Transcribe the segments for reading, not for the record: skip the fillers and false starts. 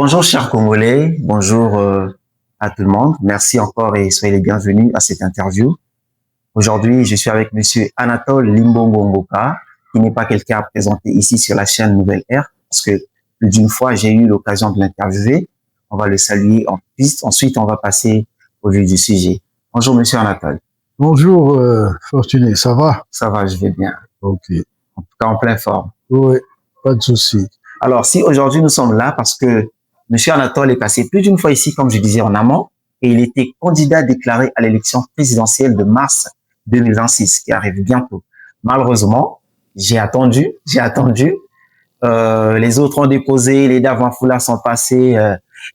Bonjour chers Congolais, bonjour à tout le monde. Merci encore et soyez les bienvenus à cette interview. Aujourd'hui, je suis avec monsieur Anatole Limbongo Ngoka, qui n'est pas quelqu'un à présenter ici sur la chaîne Nouvelle Ère, parce que plus d'une fois, j'ai eu l'occasion de l'interviewer. On va le saluer en piste. Ensuite, on va passer au vif du sujet. Bonjour monsieur Anatole. Bonjour Fortuné, ça va? Ça va, je vais bien. Ok. En tout cas, en pleine forme. Oui, pas de souci. Alors, si aujourd'hui nous sommes là parce que monsieur Anatole est passé plus d'une fois ici, comme je disais en amont, et il était candidat déclaré à l'élection présidentielle de mars 2026, qui arrive bientôt. Malheureusement, j'ai attendu. Les autres ont déposé, les d'avant Foula sont passés,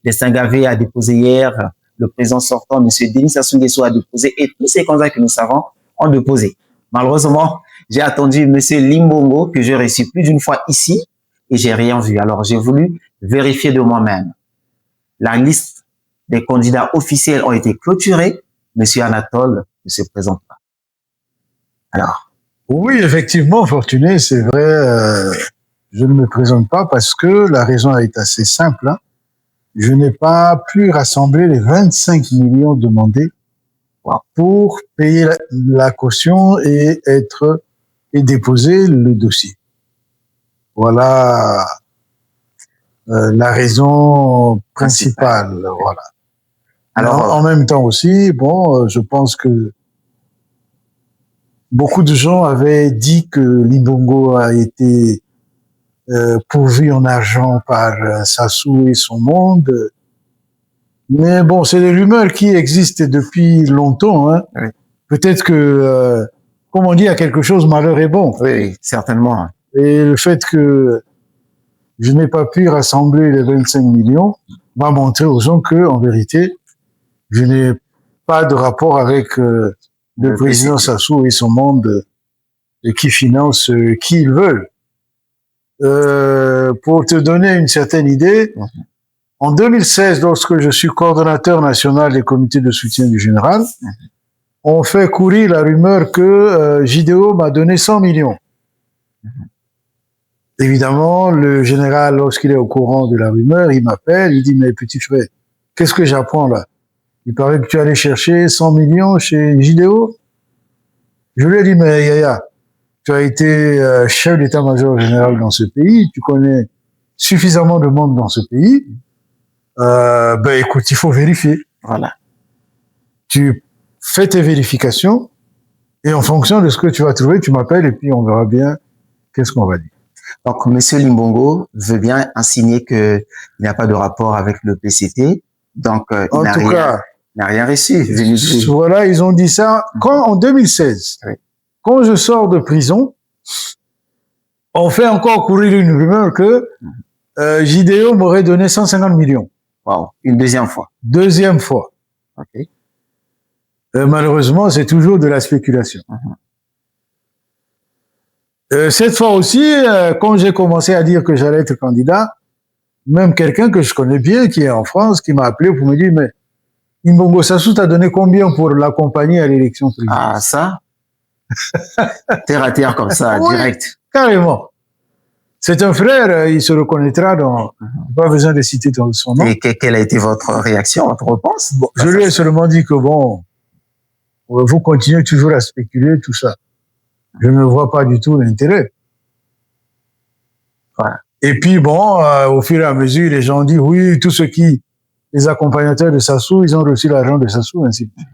les Singavés a déposé hier, le président sortant, monsieur Denis Sassou Nguesso a déposé, et tous ces candidats que nous savons ont déposé. Malheureusement, j'ai attendu monsieur Limbongo, que j'ai reçu plus d'une fois ici, et j'ai rien vu. Alors, j'ai voulu vérifier de moi-même. La liste des candidats officiels ont été clôturés. Monsieur Anatole ne se présente pas. Alors. Oui, effectivement, Fortuné, c'est vrai, je ne me présente pas parce que la raison est assez simple. Hein. Je n'ai pas pu rassembler les 25 millions demandés pour payer la caution et déposer le dossier. Voilà la raison principale. Voilà. Alors, en même temps aussi, bon, je pense que beaucoup de gens avaient dit que Limbongo a été pourvu en argent par Sassou et son monde. Mais bon, c'est des rumeurs qui existent depuis longtemps. Hein. Oui. Peut-être que, comme on dit, à quelque chose, malheur est bon. Oui, certainement. Et le fait que je n'ai pas pu rassembler les 25 millions va montrer aux gens que, en vérité, je n'ai pas de rapport avec le président Sassou et son monde qui finance qui ils veulent. Pour te donner une certaine idée, en 2016, lorsque je suis coordonnateur national des comités de soutien du général, on fait courir la rumeur que JDO m'a donné 100 millions. Évidemment, le général, lorsqu'il est au courant de la rumeur, il m'appelle, il dit, mais petit frère, qu'est-ce que j'apprends là? Il paraît que tu allais chercher 100 millions chez JDO. Je lui ai dit, mais Yaya, tu as été chef d'état-major général dans ce pays, tu connais suffisamment de monde dans ce pays. Ben écoute, il faut vérifier. Voilà. Tu fais tes vérifications et en fonction de ce que tu vas trouver, tu m'appelles et puis on verra bien qu'est-ce qu'on va dire. Donc, monsieur Limbongo veut bien insigner qu'il n'y a pas de rapport avec le PCT. Donc, il n'a rien reçu. Voilà, ils ont dit ça en 2016. Oui. Quand je sors de prison, on fait encore courir une rumeur que JDO m'aurait donné 150 millions. Wow. Une deuxième fois. Deuxième fois. Ok. Malheureusement, c'est toujours de la spéculation. Cette fois aussi, quand j'ai commencé à dire que j'allais être candidat, même quelqu'un que je connais bien, qui est en France, qui m'a appelé pour me dire, mais Limbongo Sassou t'a donné combien pour l'accompagner à l'élection présidentielle? Ah, ça? Terre à terre comme ça, oui, direct. Carrément. C'est un frère, il se reconnaîtra dans... Pas besoin de citer son nom. Et quelle a été votre réaction, votre réponse? Bon, je lui ai seulement dit que bon, vous continuez toujours à spéculer, tout ça. Je ne vois pas du tout l'intérêt. Voilà. Et puis bon, au fur et à mesure, les gens disent oui, tous ceux qui, les accompagnateurs de Sassou, ils ont reçu l'argent de Sassou, ainsi de suite.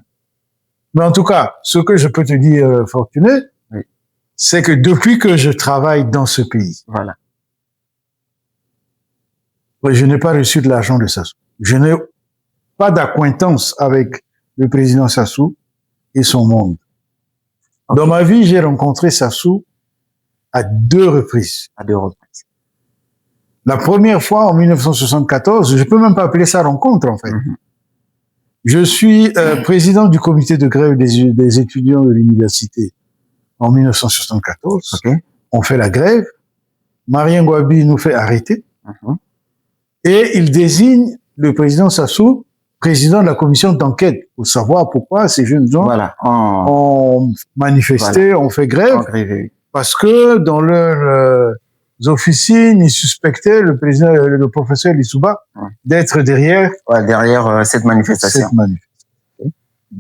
Mais en tout cas, ce que je peux te dire, Fortuné, oui, c'est que depuis que je travaille dans ce pays, voilà, je n'ai pas reçu de l'argent de Sassou. Je n'ai pas d'acquaintance avec le président Sassou et son monde. Okay. Dans ma vie, j'ai rencontré Sassou à 2 reprises. À 2 reprises. La première fois, en 1974, je peux même pas appeler ça rencontre, en fait. Je suis président du comité de grève des étudiants de l'université en 1974. Okay. On fait la grève. Marien Gouabi nous fait arrêter. Et il désigne le président Sassou président de la commission d'enquête pour savoir pourquoi ces jeunes gens ont manifesté, ont fait grève. Parce que dans leurs officines, ils suspectaient le président, le professeur Lissouba d'être derrière, cette manifestation.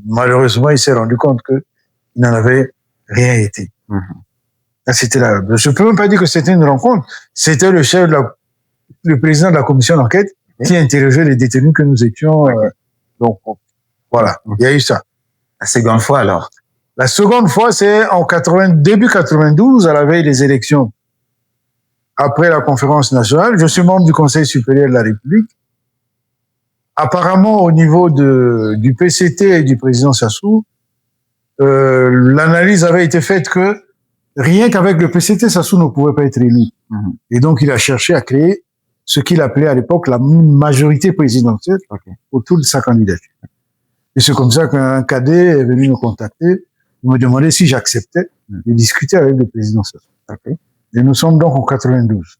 Malheureusement, il s'est rendu compte que il n'en avait rien été. Là, c'était là. Je peux même pas dire que c'était une rencontre. C'était le chef le président de la commission d'enquête qui interrogeait les détenus que nous étions. Donc, voilà. Il y a eu ça. La seconde fois, alors? La seconde fois, c'est début 92, à la veille des élections. Après la conférence nationale, je suis membre du Conseil supérieur de la République. Apparemment, au niveau du PCT et du président Sassou, l'analyse avait été faite que rien qu'avec le PCT, Sassou ne pouvait pas être élu. Et donc, il a cherché à créer ce qu'il appelait à l'époque la majorité présidentielle autour de sa candidature. Et c'est comme ça qu'un cadet est venu me contacter, me demander si j'acceptais de discuter avec le président Sassou. Et nous sommes donc en 92.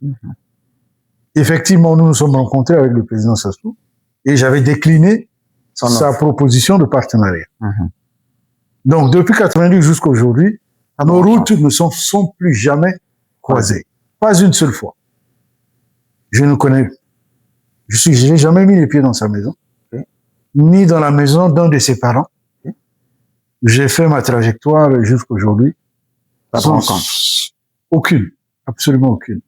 Effectivement, nous nous sommes rencontrés avec le président Sassou et j'avais décliné sa proposition de partenariat. Donc, depuis 92 jusqu'à aujourd'hui, nos routes ne sont plus jamais croisées. Pas une seule fois. Je ne connais, je n'ai jamais mis les pieds dans sa maison, ni dans la maison d'un de ses parents. J'ai fait ma trajectoire jusqu'à aujourd'hui. Aucune. Absolument aucune.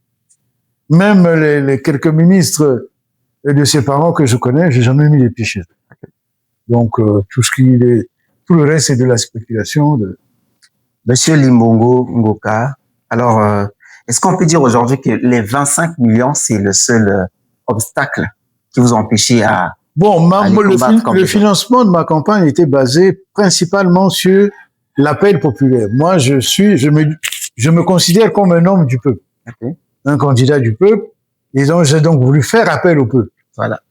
Même les quelques ministres de ses parents que je connais, j'ai jamais mis les pieds chez eux. Donc, tout le reste, c'est de la spéculation. Monsieur Limbongo Ngoka, alors, est-ce qu'on peut dire aujourd'hui que les 25 millions, c'est le seul obstacle qui vous empêchait à... Bon, le financement de ma campagne était basé principalement sur l'appel populaire. Moi, je me considère comme un homme du peuple, un candidat du peuple, et donc j'ai donc voulu faire appel au peuple. Voilà.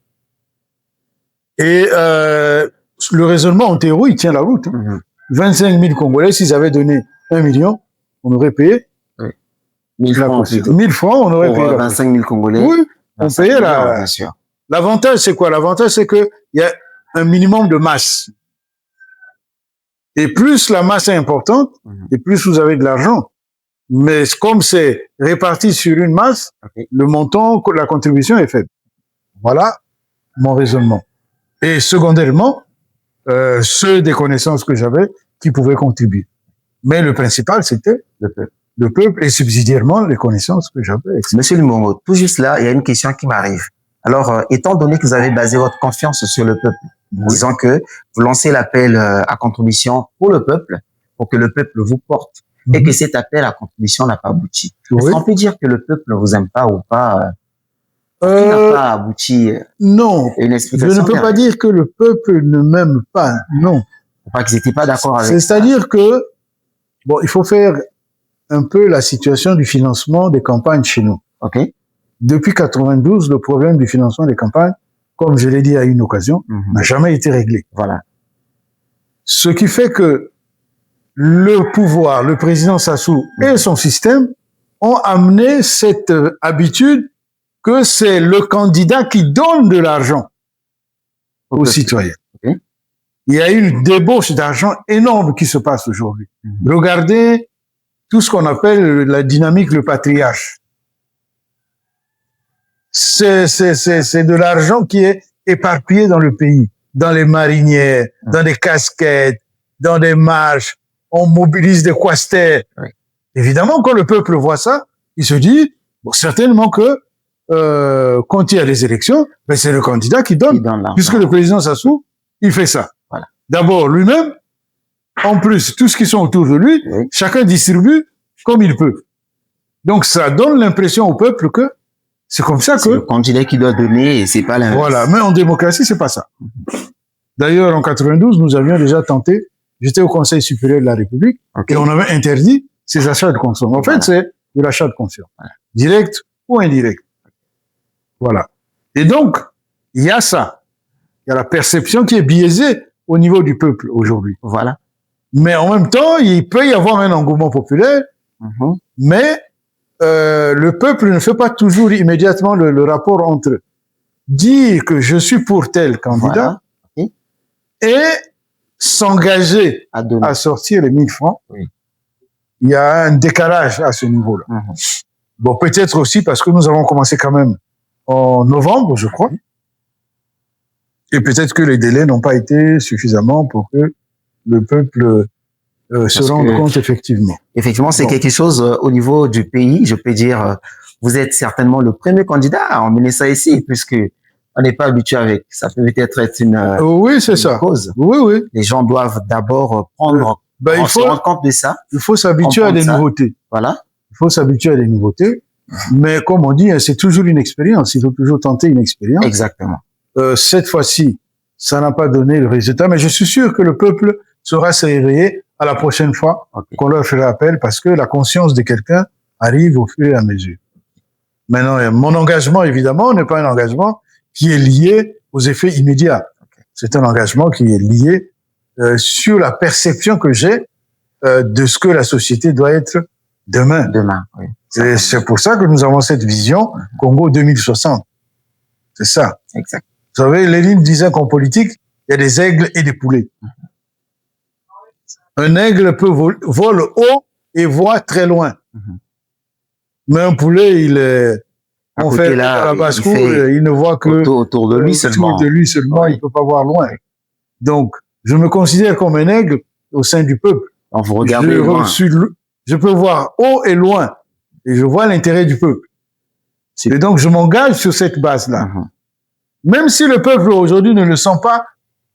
Et le raisonnement en théorie, il tient la route. 25 000 Congolais, s'ils avaient donné 1 million, on aurait payé. 1000 francs. 1000 francs, on aurait payé. 25 000 Congolais. Oui, on payait la... Bien sûr. L'avantage, c'est quoi? L'avantage, c'est que il y a un minimum de masse. Et plus la masse est importante, et plus vous avez de l'argent. Mais comme c'est réparti sur une masse, le montant, la contribution est faible. Voilà mon raisonnement. Et secondairement, ceux des connaissances que j'avais qui pouvaient contribuer. Mais le principal, c'était le peuple et subsidiairement les connaissances que j'avais. Monsieur Limbongo, tout juste là, il y a une question qui m'arrive. Alors, étant donné que vous avez basé votre confiance sur le peuple, disant que vous lancez l'appel à contribution pour le peuple, pour que le peuple vous porte, et que cet appel à contribution n'a pas abouti. Est-ce qu'on peut dire que le peuple ne vous aime pas ou pas qui n'a pas abouti? Non, je ne peux pas dire que le peuple ne m'aime pas, non. Pas qu'ils n'étaient pas d'accord avec ça. C'est-à-dire que, bon, il faut faire un peu la situation du financement des campagnes chez nous. Depuis 92, le problème du financement des campagnes, comme je l'ai dit à une occasion, n'a jamais été réglé. Voilà. Ce qui fait que le pouvoir, le président Sassou et son système ont amené cette habitude que c'est le candidat qui donne de l'argent aux citoyens. Il y a une débauche d'argent énorme qui se passe aujourd'hui. Regardez tout ce qu'on appelle la dynamique, le patriarche. C'est de l'argent qui est éparpillé dans le pays, dans les marinières, dans des casquettes, dans des marches. On mobilise des quasters. Évidemment, quand le peuple voit ça, il se dit, bon, certainement que quand il y a des élections, ben c'est le candidat qui donne puisque le président Sassou, il fait ça. Voilà. D'abord lui-même, en plus, tous ceux qui sont autour de lui, chacun distribue comme il peut. Donc ça donne l'impression au peuple que c'est comme ça que... C'est le candidat qui doit donner et c'est pas l'inverse. Voilà, mais en démocratie, c'est pas ça. D'ailleurs, en 92, nous avions déjà tenté, j'étais au Conseil supérieur de la République, et on avait interdit ces achats de conscience. En fait, c'est de l'achat de conscience. Direct ou indirect. Voilà. Et donc, il y a ça. Il y a la perception qui est biaisée au niveau du peuple aujourd'hui. Voilà. Mais en même temps, il peut y avoir un engouement populaire, mais le peuple ne fait pas toujours immédiatement le rapport entre dire que je suis pour tel candidat et s'engager à sortir les 1000 francs. Il y a un décalage à ce niveau-là. Bon, peut-être aussi parce que nous avons commencé quand même en novembre, je crois. Et peut-être que les délais n'ont pas été suffisamment pour que le peuple se rende compte effectivement. Effectivement, c'est quelque chose au niveau du pays. Je peux dire, vous êtes certainement le premier candidat à emmener ça ici, puisque on n'est pas habitué avec. Ça peut peut-être être oui, c'est ça. Cause. Oui, oui. Les gens doivent d'abord prendre, il faut se rendre compte de ça. Il faut s'habituer à des nouveautés. Voilà. Il faut s'habituer à des nouveautés. Mais comme on dit, c'est toujours une expérience. Il faut toujours tenter une expérience. Exactement. Cette fois-ci, ça n'a pas donné le résultat, mais je suis sûr que le peuple saura se réveiller à la prochaine fois qu'on leur fera appel, parce que la conscience de quelqu'un arrive au fur et à mesure. Maintenant, mon engagement, évidemment, n'est pas un engagement qui est lié aux effets immédiats. C'est un engagement qui est lié sur la perception que j'ai de ce que la société doit être demain. Demain, oui. Et c'est pour ça que nous avons cette vision Congo 2060. C'est ça. Exact. Vous savez, Lénine disait qu'en politique, il y a des aigles et des poulets. Un aigle peut voler haut et voir très loin. Mais un poulet, il est, on fait là, la basse-cour, il ne voit que autour de lui seulement. Autour de lui seulement, il ne peut pas voir loin. Donc, je me considère comme un aigle au sein du peuple. Donc, vous regardez loin. Je peux voir haut et loin. Et je vois l'intérêt du peuple. Et donc, je m'engage sur cette base-là. Même si le peuple aujourd'hui ne le sent pas,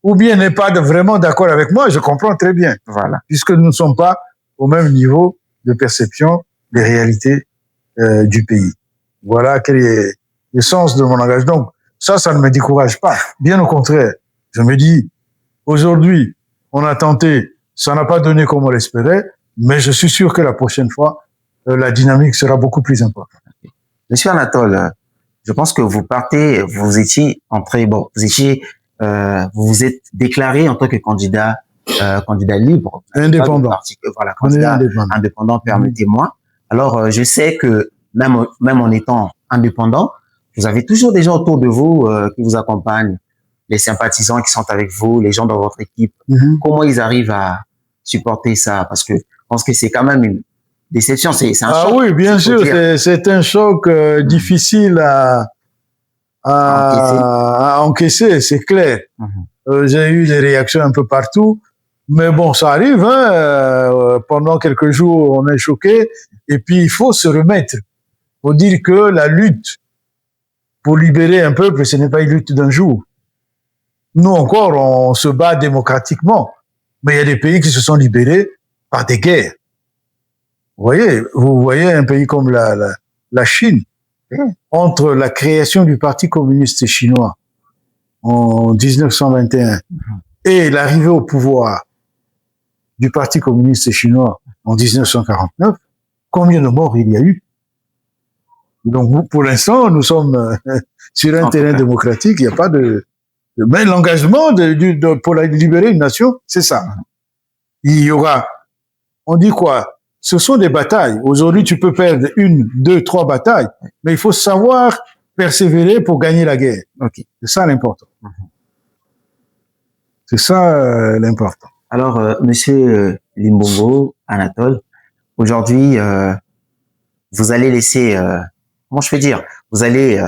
ou bien n'est pas vraiment d'accord avec moi, je comprends très bien. Voilà. Puisque nous ne sommes pas au même niveau de perception des réalités du pays. Voilà quel est le sens de mon engagement. Donc, ça ne me décourage pas. Bien au contraire. Je me dis, aujourd'hui, on a tenté, ça n'a pas donné comme on l'espérait, mais je suis sûr que la prochaine fois, la dynamique sera beaucoup plus importante. Monsieur Anatole, je pense que vous étiez vous vous êtes déclaré en tant que candidat libre. Indépendant. Voilà, candidat indépendant, permettez-moi. Alors, je sais que même en étant indépendant, vous avez toujours des gens autour de vous qui vous accompagnent, les sympathisants qui sont avec vous, les gens dans votre équipe. Comment ils arrivent à supporter ça? Parce que je pense que c'est quand même une déception, c'est un choc. Ah oui, bien sûr, c'est un choc difficile à encaisser, c'est clair. J'ai eu des réactions un peu partout, mais bon, ça arrive. Pendant quelques jours, on est choqué, et puis il faut se remettre. Il faut dire que la lutte pour libérer un peuple, ce n'est pas une lutte d'un jour. Nous encore, on se bat démocratiquement, mais il y a des pays qui se sont libérés par des guerres. Vous voyez un pays comme la Chine, entre la création du Parti communiste chinois en 1921 et l'arrivée au pouvoir du Parti communiste chinois en 1949, combien de morts il y a eu? Donc, pour l'instant, nous sommes sur un terrain démocratique, il n'y a pas de... Mais l'engagement pour libérer une nation, c'est ça. Il y aura... On dit quoi? Ce sont des batailles. Aujourd'hui, tu peux perdre 1, 2, 3 batailles, mais il faut savoir persévérer pour gagner la guerre. C'est ça l'important. C'est ça l'important. Alors, Monsieur Limbongo, Anatole, aujourd'hui, vous allez laisser, comment je peux dire, vous allez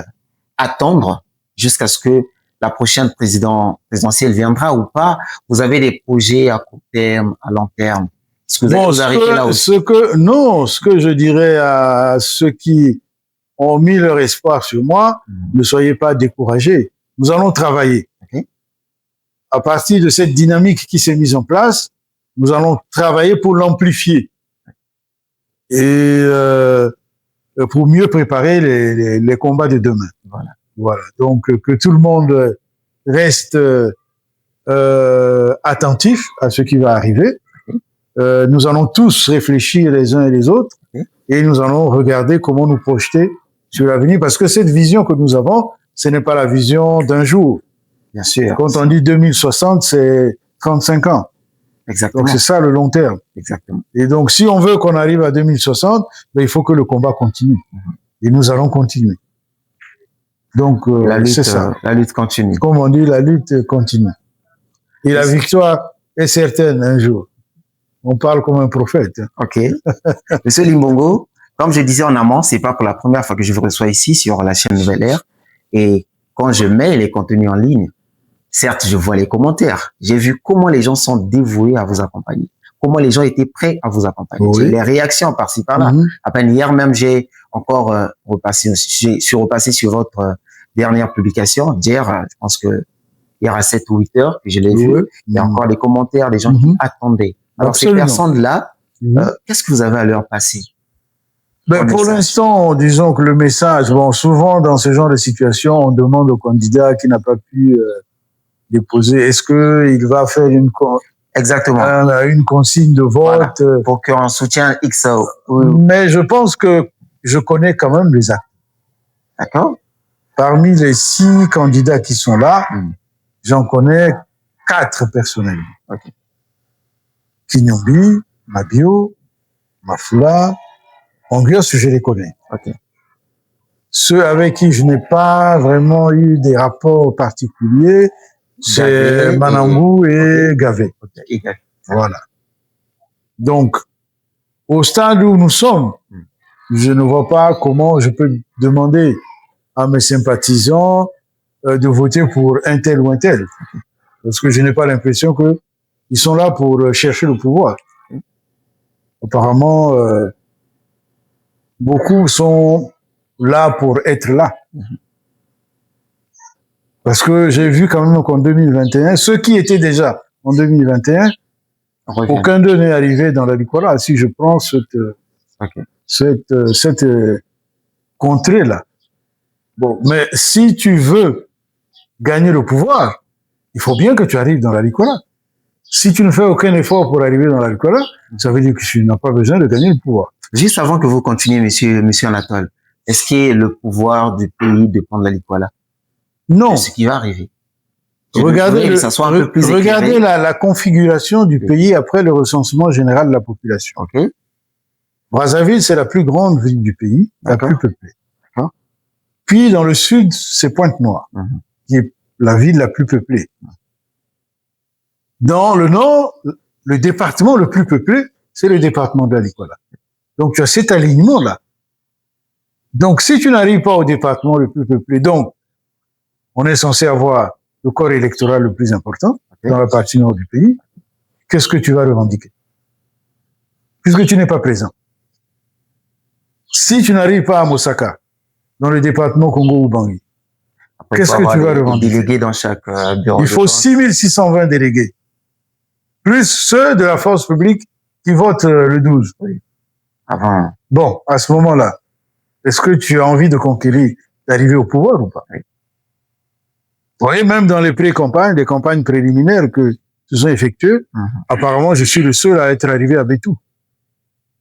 attendre jusqu'à ce que la prochaine présidentielle viendra ou pas. Vous avez des projets à court terme, à long terme. Est-ce que vous allez vous arrêter là aussi? Ce que je dirais à ceux qui ont mis leur espoir sur moi, ne soyez pas découragés. Nous allons travailler. À partir de cette dynamique qui s'est mise en place, nous allons travailler pour l'amplifier et pour mieux préparer les combats de demain. Voilà. Donc que tout le monde reste attentif à ce qui va arriver. Nous allons tous réfléchir les uns et les autres et nous allons regarder comment nous projeter sur l'avenir, parce que cette vision que nous avons, ce n'est pas la vision d'un jour. Bien sûr. Quand on dit 2060, c'est 35 ans. Exactement. Donc c'est ça le long terme. Exactement. Et donc si on veut qu'on arrive à 2060, ben, il faut que le combat continue. Et nous allons continuer. Donc c'est ça. La lutte continue. Comme on dit, la lutte continue. Et la victoire est certaine un jour. On parle comme un prophète. Ok. Monsieur Limbongo, comme je disais en amont, c'est pas pour la première fois que je vous reçois ici sur la chaîne Nouvelle Ère. Et quand je mets les contenus en ligne, certes, je vois les commentaires. J'ai vu comment les gens sont dévoués à vous accompagner, comment les gens étaient prêts à vous accompagner. Oui. J'ai les réactions par-ci par-là. À peine hier même, j'ai encore je suis repassé sur votre dernière publication d'hier. Je pense que hier à 7 ou 8 heures que je l'ai vu. Il y a encore les commentaires des gens qui attendaient. Alors Absolument. ces personnes-là, qu'est-ce que vous avez à leur passer? Ben, pour l'instant, disons que le message, bon, souvent dans ce genre de situation, on demande au candidat qui n'a pas pu déposer, est-ce que il va faire une consigne de vote, voilà, pour qu'on soutienne X. Mais je pense que je connais quand même les actes. D'accord. Parmi les 6 candidats qui sont là, j'en connais 4 personnellement. Okay. Kinyombi, Mabio, Mafula, Angios, je les connais. Okay. Ceux avec qui je n'ai pas vraiment eu des rapports particuliers, c'est Manangou et Gavé. Okay. Voilà. Donc, au stade où nous sommes, je ne vois pas comment je peux demander à mes sympathisants de voter pour un tel ou un tel. Parce que je n'ai pas l'impression qu'ils sont là pour chercher le pouvoir. Apparemment, beaucoup sont là pour être là. Parce que j'ai vu quand même qu'en 2021, ceux qui étaient déjà en 2021, aucun d'eux n'est arrivé dans la Nicolas. Si je prends cette contrée-là. Bon, mais si tu veux gagner le pouvoir, il faut bien que tu arrives dans la Nicolas. Si tu ne fais aucun effort pour arriver dans la Nicolas, ça veut dire que tu n'as pas besoin de gagner le pouvoir. Juste avant que vous continuiez, monsieur Anatole, est-ce que le pouvoir du pays dépend de la Nicolas? Non. C'est ce qui va arriver. Regardez la configuration du pays après le recensement général de la population. Okay. Brazzaville, c'est la plus grande ville du pays, la plus peuplée. Puis dans le sud, c'est Pointe-Noire, qui est la ville la plus peuplée. Dans le nord, le département le plus peuplé, c'est le département de la Nicolas. Donc tu as cet alignement-là. Donc si tu n'arrives pas au département le plus peuplé, donc on est censé avoir le corps électoral le plus important dans la partie nord du pays, qu'est-ce que tu vas revendiquer? Puisque tu n'es pas présent. Si tu n'arrives pas à Mosaka, dans le département Congo-Ubangi, qu'est-ce que tu vas revendiquer? Délégués dans chaque bureau. Il faut 6620 délégués, plus ceux de la force publique qui votent le 12. Avant. Bon, à ce moment-là, est-ce que tu as envie de conquérir, d'arriver au pouvoir ou pas? Vous voyez, même dans les pré-campagnes, les campagnes préliminaires que se sont effectuées, apparemment, je suis le seul à être arrivé à Bétou.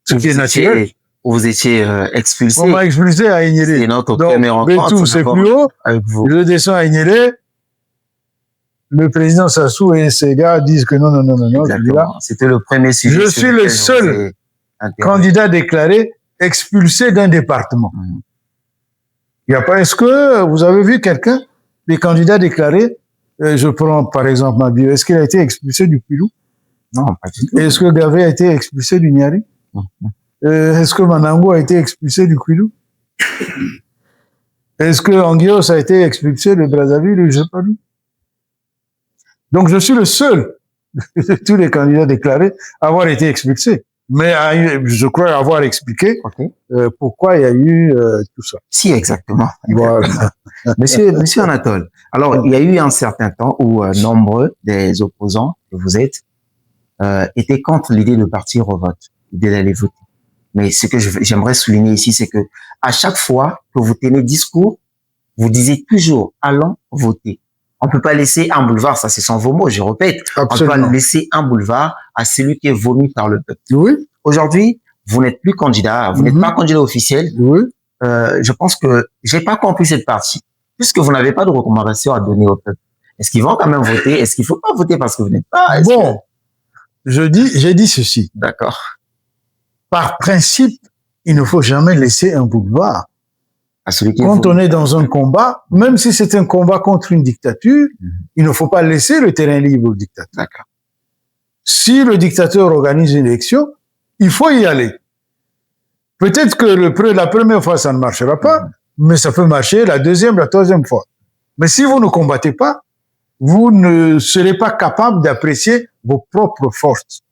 Ce qui est naturel. Vous étiez expulsé. On m'a expulsé à Ignélé. C'est notre donc, première rencontre. Bétou, c'est plus haut. Avec vous. Je descends à Ignélé. Le président Sassou et ses gars disent que non. C'était le premier sujet. Je suis le seul candidat déclaré expulsé d'un département. Il y a pas, est-ce que vous avez vu quelqu'un, des candidats déclarés, je prends par exemple Mabio, est-ce qu'il a été expulsé du Pilou? Non, pas du tout. Est-ce que Gavé a été expulsé du Niari? Est-ce que Manango a été expulsé du Quilou? Est-ce que Anguios a été expulsé de Brazzaville ou je sais pas d'où? Donc je suis le seul de tous les candidats déclarés à avoir été expulsé. Mais je crois avoir expliqué pourquoi il y a eu tout ça. Si, exactement. Voilà. Monsieur Anatole, alors il y a eu un certain temps où nombreux des opposants que vous êtes étaient contre l'idée de partir au vote, l'idée d'aller voter. Mais ce que j'aimerais souligner ici, c'est que à chaque fois que vous tenez discours, vous disiez toujours « allons voter ». On peut pas laisser un boulevard, ça c'est sans vos mots, je répète. Absolument. On peut pas laisser un boulevard à celui qui est vomi par le peuple. Oui. Aujourd'hui, vous n'êtes plus candidat, vous n'êtes pas candidat officiel. Oui. Je pense que j'ai pas compris cette partie. Puisque vous n'avez pas de recommandation à donner au peuple. Est-ce qu'ils vont quand même voter? Est-ce qu'il faut pas voter parce que vous n'êtes pas? Bon. J'ai dit ceci. D'accord. Par principe, il ne faut jamais laisser un boulevard. Quand on est dans un combat, même si c'est un combat contre une dictature, il ne faut pas laisser le terrain libre au dictateur. D'accord. Si le dictateur organise une élection, il faut y aller. Si le dictateur organise une élection, il faut y aller. Si le dictateur organise une élection, il faut y aller. Si le dictateur organise une élection, il faut y aller. Si le dictateur organise une élection, il faut y aller. Si le dictateur organise une élection, il faut y aller. Si le dictateur organise une élection, il faut y aller. Si le dictateur organise une élection, il faut y aller. Peut-être que la première fois, ça ne marchera pas, mais ça peut marcher la deuxième, la troisième fois. Mais si vous ne combattez pas, vous ne serez pas capable d'apprécier vos propres forces.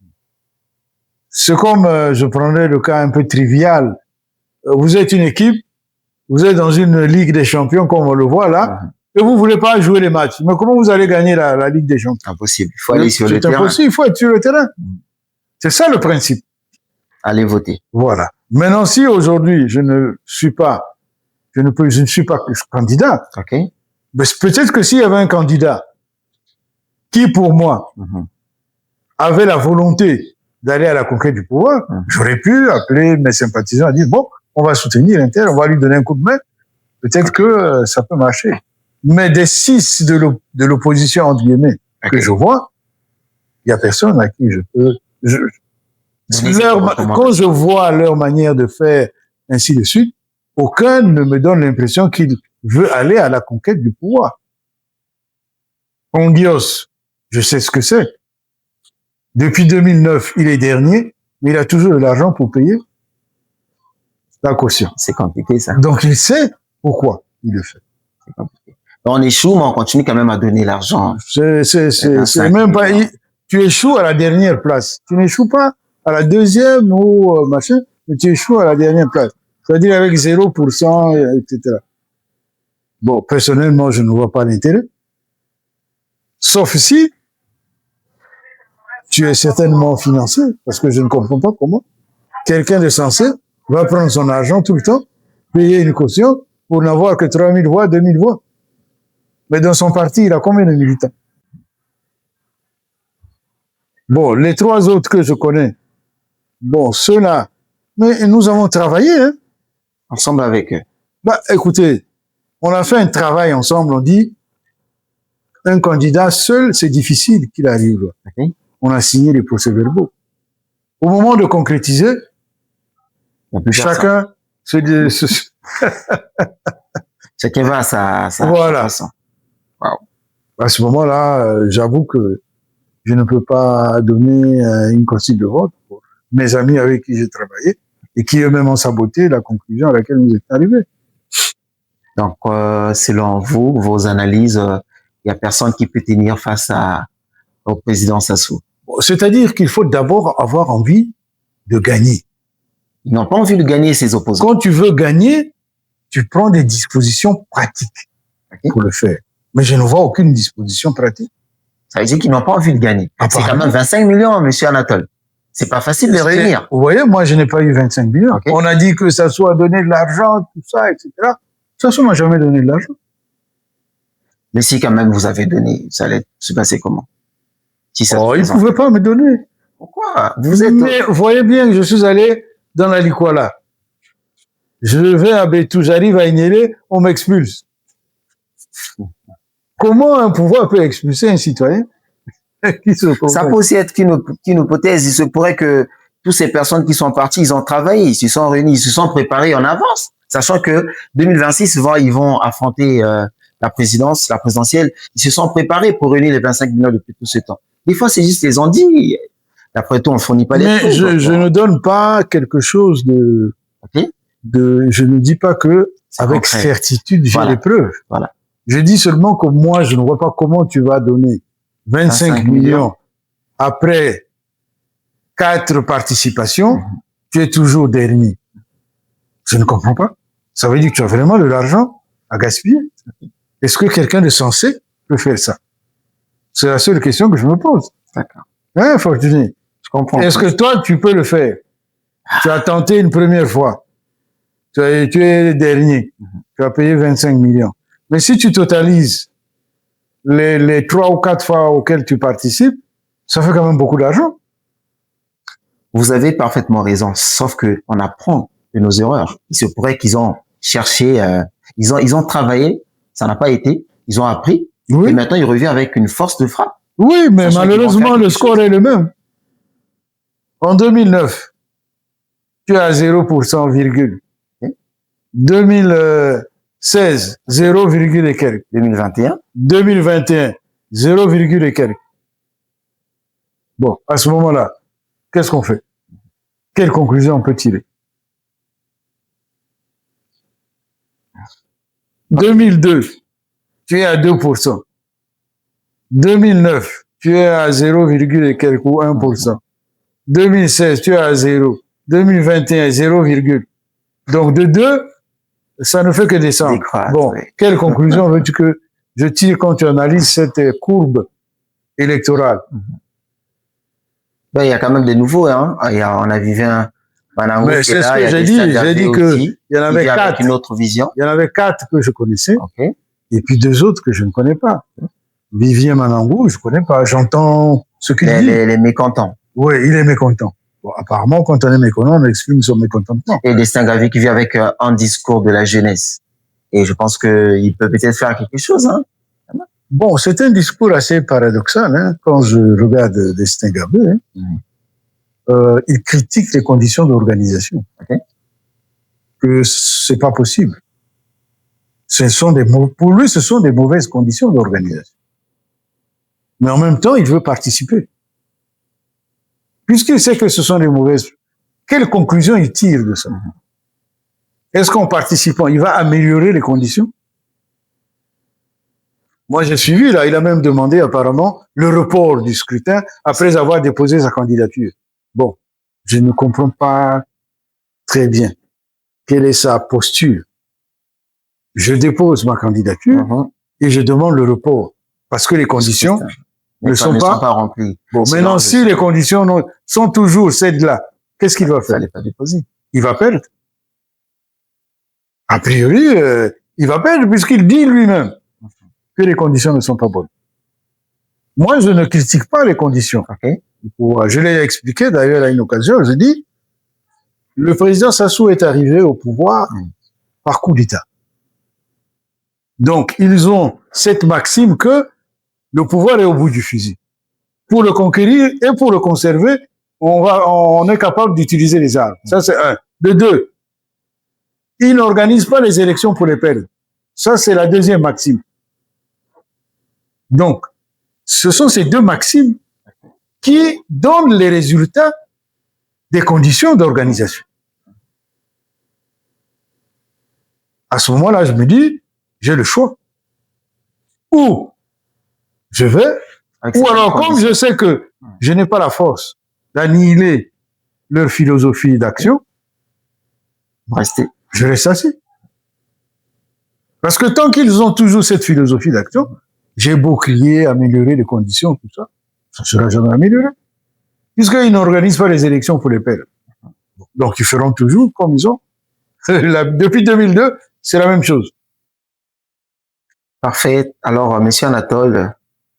C'est comme, je prendrais le cas un peu trivial. Vous êtes une équipe, vous êtes dans une Ligue des Champions, comme on le voit là, et vous voulez pas jouer les matchs. Mais comment vous allez gagner la Ligue des Champions? Impossible. Il faut aller sur le C'est terrain. impossible, il faut être sur le terrain. C'est ça le principe. Allez voter. Voilà. Maintenant, si aujourd'hui je ne suis pas candidat, OK. mais peut-être que s'il y avait un candidat qui, pour moi, avait la volonté d'aller à la conquête du pouvoir, j'aurais pu appeler mes sympathisants et dire, bon, on va soutenir Inter, on va lui donner un coup de main. Peut-être que ça peut marcher. Mais des 6 de l'opposition, entre guillemets, que je vois, il y a personne à qui je peux... Quand je vois leur manière de faire, ainsi de suite, aucun ne me donne l'impression qu'il veut aller à la conquête du pouvoir. Ongios, je sais ce que c'est. Depuis 2009, il est dernier, mais il a toujours de l'argent pour payer la caution. C'est compliqué, ça. Donc, il sait pourquoi il le fait. C'est compliqué. On échoue, mais on continue quand même à donner l'argent. C'est même pas... Tu échoues à la dernière place. Tu n'échoues pas à la deuxième ou machin, mais tu échoues à la dernière place. C'est-à-dire avec 0%, etc. Bon, personnellement, je ne vois pas l'intérêt. Sauf si tu es certainement financé, parce que je ne comprends pas comment quelqu'un de censé va prendre son argent tout le temps, payer une caution pour n'avoir que 3000 voix, 2000 voix. Mais dans son parti, il a combien de militants? Bon, les 3 autres que je connais, bon, ceux-là, mais nous avons travaillé, hein, ensemble avec eux. Bah, écoutez, on a fait un travail ensemble, on dit, un candidat seul, c'est difficile qu'il arrive. Okay. On a signé les procès-verbaux. Au moment de concrétiser, chacun chacun va à sa voilà. façon. Wow. À ce moment-là, j'avoue que je ne peux pas donner une consigne de vote pour mes amis avec qui j'ai travaillé et qui eux-mêmes ont saboté la conclusion à laquelle nous sommes arrivés. Donc, selon vous, vos analyses, il n'y a personne qui peut tenir face au président Sassou. C'est-à-dire qu'il faut d'abord avoir envie de gagner. Ils n'ont pas envie de gagner, ces opposants. Quand tu veux gagner, tu prends des dispositions pratiques pour le faire. Mais je ne vois aucune disposition pratique. Ça veut dire qu'ils n'ont pas envie de gagner. C'est quand même 25 millions, monsieur Anatole. C'est pas facile de les réunir. Vous voyez, moi, je n'ai pas eu 25 millions. Okay. On a dit que ça soit donné de l'argent, tout ça, etc. Ça ne m'a jamais donné de l'argent. Mais si quand même vous avez donné, ça allait se passer comment? Si ça il ne pouvait pas me donner. Pourquoi? Vous êtes... Mais vous voyez bien que je suis allé dans la Likwala. Je vais à Bétou, j'arrive à Ignélé, on m'expulse. Comment un pouvoir peut expulser un citoyen? Ça peut aussi être qu'une hypothèse. Il se pourrait que toutes ces personnes qui sont parties, ils ont travaillé, ils se sont réunis, ils se sont préparés en avance, sachant que 2026, ils vont affronter la présidentielle. Ils se sont préparés pour réunir les 25 millions depuis tout ce temps. Des fois, c'est juste les ondits. D'après tout, on ne fournit pas les Mais je ne donne pas quelque chose de... Okay. Je ne dis pas que avec concret. Certitude, j'ai les preuves. Voilà. Je dis seulement que moi, je ne vois pas comment tu vas donner 25 millions après 4 participations, tu es toujours dernier. Je ne comprends pas. Ça veut dire que tu as vraiment de l'argent à gaspiller. Est-ce que quelqu'un de sensé peut faire ça? C'est la seule question que je me pose. D'accord. Hein, Fortuné? Je comprends. Est-ce que toi, tu peux le faire? Tu as tenté une première fois. Tu es dernier. Tu as payé 25 millions. Mais si tu totalises les 3 ou 4 fois auxquelles tu participes, ça fait quand même beaucoup d'argent. Vous avez parfaitement raison, sauf que on apprend de nos erreurs. Il se pourrait qu'ils ont cherché, ils ont travaillé, ça n'a pas été, ils ont appris, et maintenant ils reviennent avec une force de frappe. Oui, mais malheureusement, le score est le même. En 2009, tu es à 0%, virgule. 2016, 0, et quelques. 2021. 2021, 0, et quelques. Bon, à ce moment-là, qu'est-ce qu'on fait? Quelle conclusion on peut tirer? 2002, tu es à 2%. 2009, tu es à 0, et quelque ou 1%. 2016, tu es à 0. 2021, 0, donc de 2, ça ne fait que descendre. Bon, quelle conclusion veux-tu que je tire quand tu analyses cette courbe électorale? Ben, il y a quand même des nouveaux, hein. On a vu un Manango. Mais c'est ce que j'ai dit. J'ai dit que il y en avait 4. Avec une autre vision. Il y en avait 4 que je connaissais. Okay. Et puis 2 autres que je ne connais pas. Vivien Manango, je ne connais pas. J'entends ce qu'il dit. Les mécontents. Oui, il est mécontent. Bon, apparemment, quand on est mécontent, on exprime son mécontentement. Et Destin Gavi qui vit avec un discours de la jeunesse. Et je pense qu'il peut peut-être faire quelque chose, hein. Bon, c'est un discours assez paradoxal, hein, quand je regarde Destin Gavi. Hein. Il critique les conditions d'organisation. Okay. Que c'est pas possible. Pour lui, ce sont des mauvaises conditions d'organisation. Mais en même temps, il veut participer. Puisqu'il sait que ce sont des mauvaises, quelle conclusion il tire de ça? Est-ce qu'en participant, il va améliorer les conditions? Moi, j'ai suivi, là, il a même demandé apparemment le report du scrutin après avoir déposé sa candidature. Bon, je ne comprends pas très bien quelle est sa posture. Je dépose ma candidature et je demande le report parce que les conditions ne sont pas remplies. Bon, maintenant, si les conditions sont toujours celles-là, qu'est-ce qu'il va faire? Il pas déposer. Il va perdre. A priori, il va perdre puisqu'il dit lui-même que les conditions ne sont pas bonnes. Moi, je ne critique pas les conditions. Okay. Je l'ai expliqué d'ailleurs à une occasion. Je dis, le président Sassou est arrivé au pouvoir par coup d'État. Donc, ils ont cette maxime que le pouvoir est au bout du fusil. Pour le conquérir et pour le conserver, on est capable d'utiliser les armes. Ça, c'est un. De 2, ils n'organisent pas les élections pour les perdre. Ça, c'est la deuxième maxime. Donc, ce sont ces 2 maximes qui donnent les résultats des conditions d'organisation. À ce moment-là, je me dis, j'ai le choix. Ou je vais, ou alors comme je sais que je n'ai pas la force d'annihiler leur philosophie d'action, je reste assis. Parce que tant qu'ils ont toujours cette philosophie d'action, j'ai beau crier, améliorer les conditions, tout ça, ça ne sera jamais amélioré. Puisqu'ils n'organisent pas les élections pour les perdre. Donc ils feront toujours comme ils ont. Depuis 2002, c'est la même chose. Parfait. Alors, Monsieur Anatole,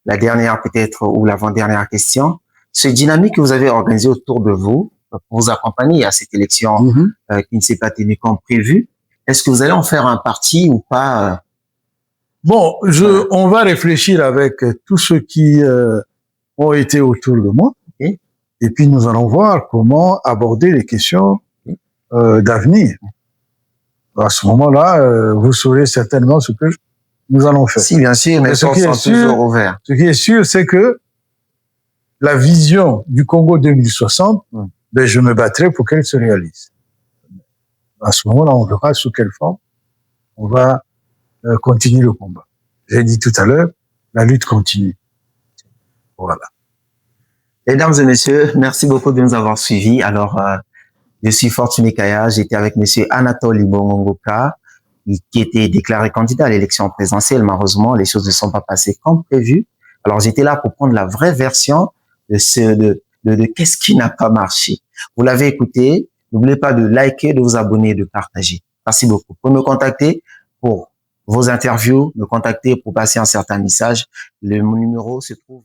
la dernière peut-être ou l'avant-dernière question. Ce dynamique que vous avez organisé autour de vous pour vous accompagner à cette élection qui ne s'est pas tenue comme prévu, est-ce que vous allez en faire un parti ou pas? Bon, on va réfléchir avec tous ceux qui ont été autour de moi. Okay. Et puis nous allons voir comment aborder les questions d'avenir. À ce moment-là, vous saurez certainement ce que nous allons faire. Si, bien sûr, mais ce qui est toujours ouvert. Ce qui est sûr, c'est que la vision du Congo 2060, ben, je me battrai pour qu'elle se réalise. À ce moment-là, on verra sous quelle forme on va continuer le combat. J'ai dit tout à l'heure, la lutte continue. Voilà. Mesdames et messieurs, merci beaucoup de nous avoir suivis. Alors, je suis Fortuné Kaya, j'étais avec monsieur Anatole Ibongongoka, qui était déclaré candidat à l'élection présidentielle. Malheureusement, les choses ne sont pas passées comme prévu. Alors, j'étais là pour prendre la vraie version de qu'est-ce qui n'a pas marché. Vous l'avez écouté. N'oubliez pas de liker, de vous abonner, de partager. Merci beaucoup. Pour me contacter pour vos interviews, me contacter pour passer un certain message. Le numéro se trouve...